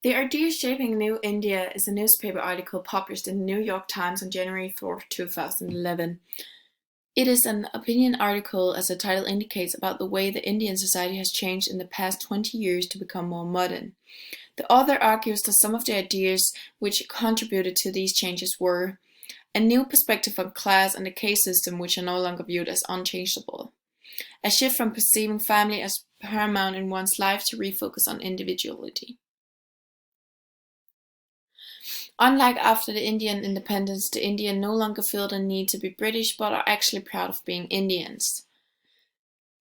The Idea Shaping New India is a newspaper article published in the New York Times on January 4, 2011. It is an opinion article, as the title indicates, about the way the Indian society has changed in the past 20 years to become more modern. The author argues that some of the ideas which contributed to these changes were a new perspective on class and the caste system, which are no longer viewed as unchangeable, a shift from perceiving family as paramount in one's life to refocus on individuality. Unlike after the Indian independence, the Indian no longer feel the need to be British but are actually proud of being Indians.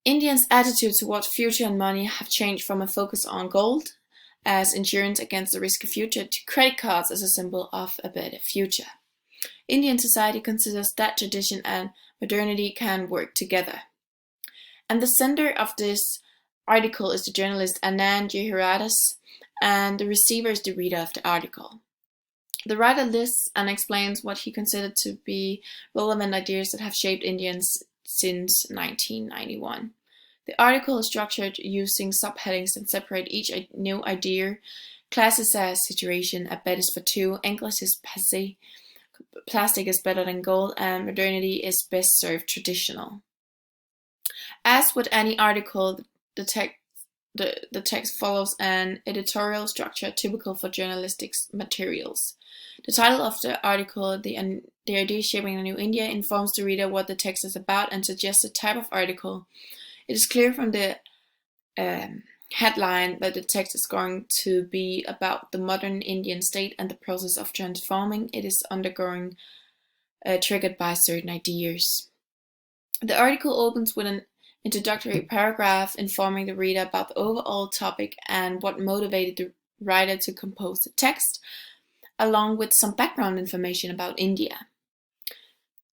Indians' attitude towards future and money have changed from a focus on gold as insurance against the risky future to credit cards as a symbol of a better future. Indian society considers that tradition and modernity can work together. And the center of this article is the journalist Anand Jehiradas, and the receiver is the reader of the article. The writer lists and explains what he considered to be relevant ideas that have shaped Indians since 1991. The article is structured using subheadings that separate each new idea. Classes as situation, a bed is for two, English is passé, plastic is better than gold, and modernity is best served traditional. As with any article, the text follows an editorial structure typical for journalistic materials. The title of the article, The Idea Shaping the New India, informs the reader what the text is about and suggests the type of article. It is clear from the headline that the text is going to be about the modern Indian state and the process of transforming it is undergoing, triggered by certain ideas. The article opens with an introductory paragraph informing the reader about the overall topic and what motivated the writer to compose the text, along with some background information about India.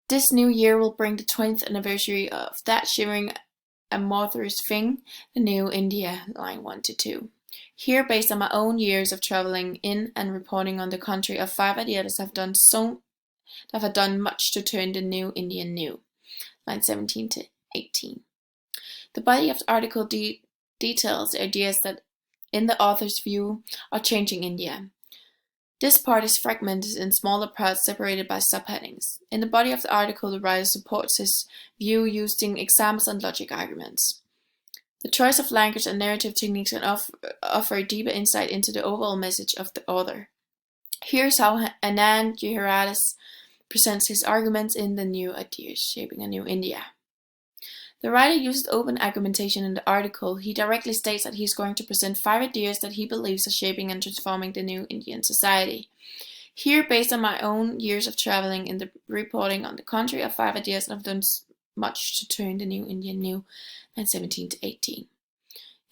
This new year will bring the 20th anniversary of that shivering a Martha's thing, the new India, line 1-2. Here, based on my own years of traveling in and reporting on the country, of 5 ideas have done much to turn the new Indian new, line 17-18. The body of the article details the ideas that, in the author's view, are changing India. This part is fragmented in smaller parts separated by subheadings. In the body of the article, the writer supports his view using examples and logic arguments. The choice of language and narrative techniques can offer a deeper insight into the overall message of the author. Here's how Anand Jehiradas presents his arguments in The New Ideas Shaping a New India. The writer uses open argumentation in the article. He directly states that he is going to present 5 ideas that he believes are shaping and transforming the new Indian society. Here, based on my own years of traveling in the reporting on the country, are 5 ideas that have done much to turn the new Indian new, and 17-18. He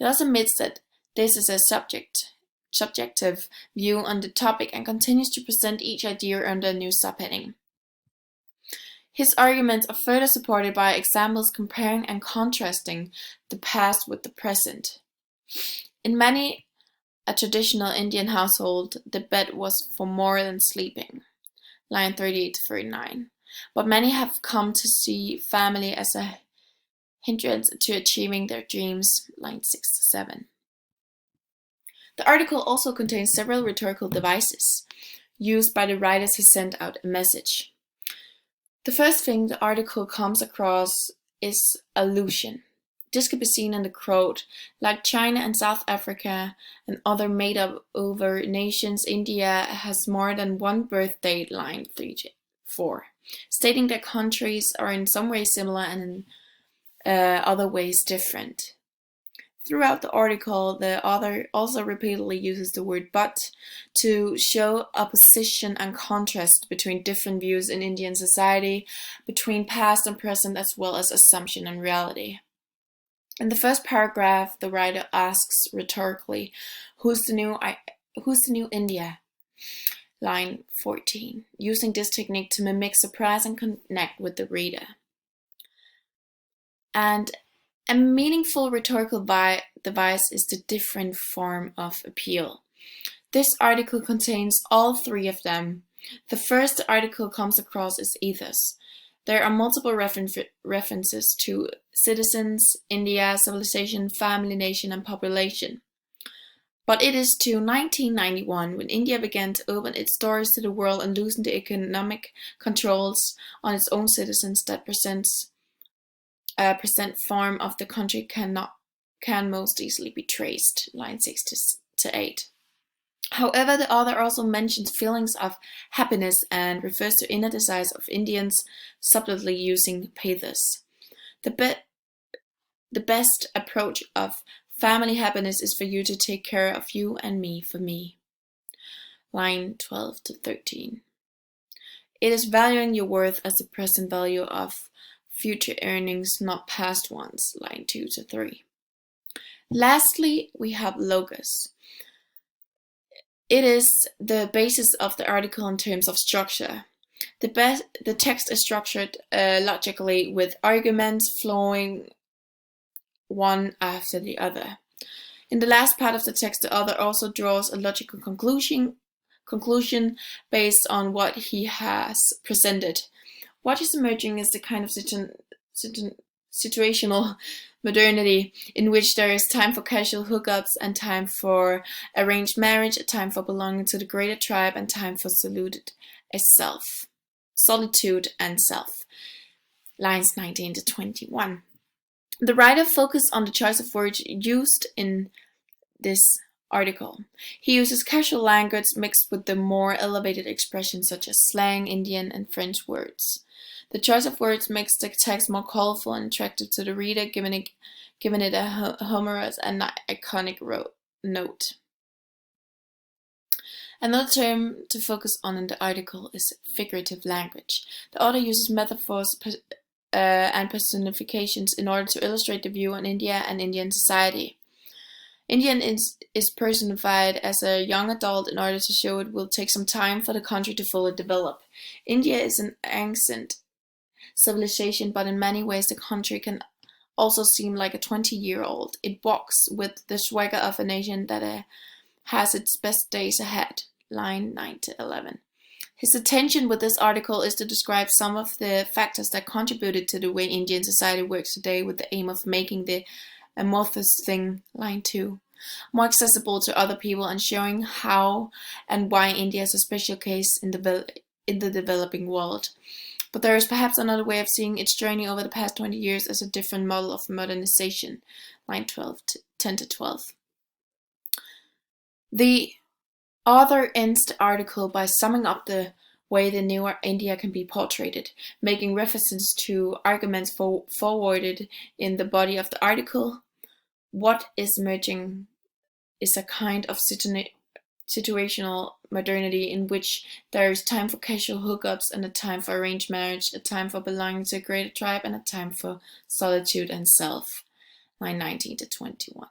also admits that this is a subjective view on the topic and continues to present each idea under a new subheading. His arguments are further supported by examples comparing and contrasting the past with the present. In many a traditional Indian household, the bed was for more than sleeping, line 38-39. But many have come to see family as a hindrance to achieving their dreams, line 6-7. The article also contains several rhetorical devices used by the writers to send out a message. The first thing the article comes across is allusion. This could be seen in the quote, like China and South Africa and other made-up-over nations, India has more than one birthday, line 3-4, stating that countries are in some ways similar and in other ways different. Throughout the article, the author also repeatedly uses the word but to show opposition and contrast between different views in Indian society, between past and present, as well as assumption and reality. In the first paragraph, the writer asks rhetorically, who's the new India? Line 14, using this technique to mimic surprise and connect with the reader. And a meaningful rhetorical device is the different form of appeal. This article contains all 3 of them. The first article comes across as ethos. There are multiple references to citizens, India, civilization, family, nation, and population. But it is to 1991, when India began to open its doors to the world and loosen the economic controls on its own citizens, that present form of the country can most easily be traced. Line 6 to 8. However, the author also mentions feelings of happiness and refers to inner desires of Indians, subtly using pathos. The best approach of family happiness is for you to take care of you and me for me. Line 12 to 13. It is valuing your worth as the present value of future earnings, not past ones. Line 2 to 3. Lastly, we have logos. It is the basis of the article in terms of structure. The text is structured logically, with arguments flowing one after the other. In the last part of the text, the author also draws a logical conclusion based on what he has presented. What is emerging is the kind of situational modernity in which there is time for casual hookups and time for arranged marriage, a time for belonging to the greater tribe, and time for solitude and self. Lines 19 to 21. The writer focused on the choice of words used in this article. He uses casual language mixed with the more elevated expressions such as slang, Indian, and French words. The choice of words makes the text more colorful and attractive to the reader, giving it a humorous and iconic note. Another term to focus on in the article is figurative language. The author uses metaphors and personifications in order to illustrate the view on India and Indian society. Indian is personified as a young adult in order to show it will take some time for the country to fully develop. India is an ancient civilization, but in many ways the country can also seem like a 20-year-old. It walks with the swagger of a nation that has its best days ahead. Line 9 to 11. His intention with this article is to describe some of the factors that contributed to the way Indian society works today, with the aim of making the amorphous thing, line 2, more accessible to other people, and showing how and why India is a special case in the developing world. But there is perhaps another way of seeing its journey over the past 20 years as a different model of modernization. Line 10 to 12. The author ends the article by summing up the way the newer India can be portrayed, making references to arguments forwarded in the body of the article. What is emerging is a kind of situational modernity in which there is time for casual hookups and a time for arranged marriage, a time for belonging to a greater tribe, and a time for solitude and self. Line 19 to 21.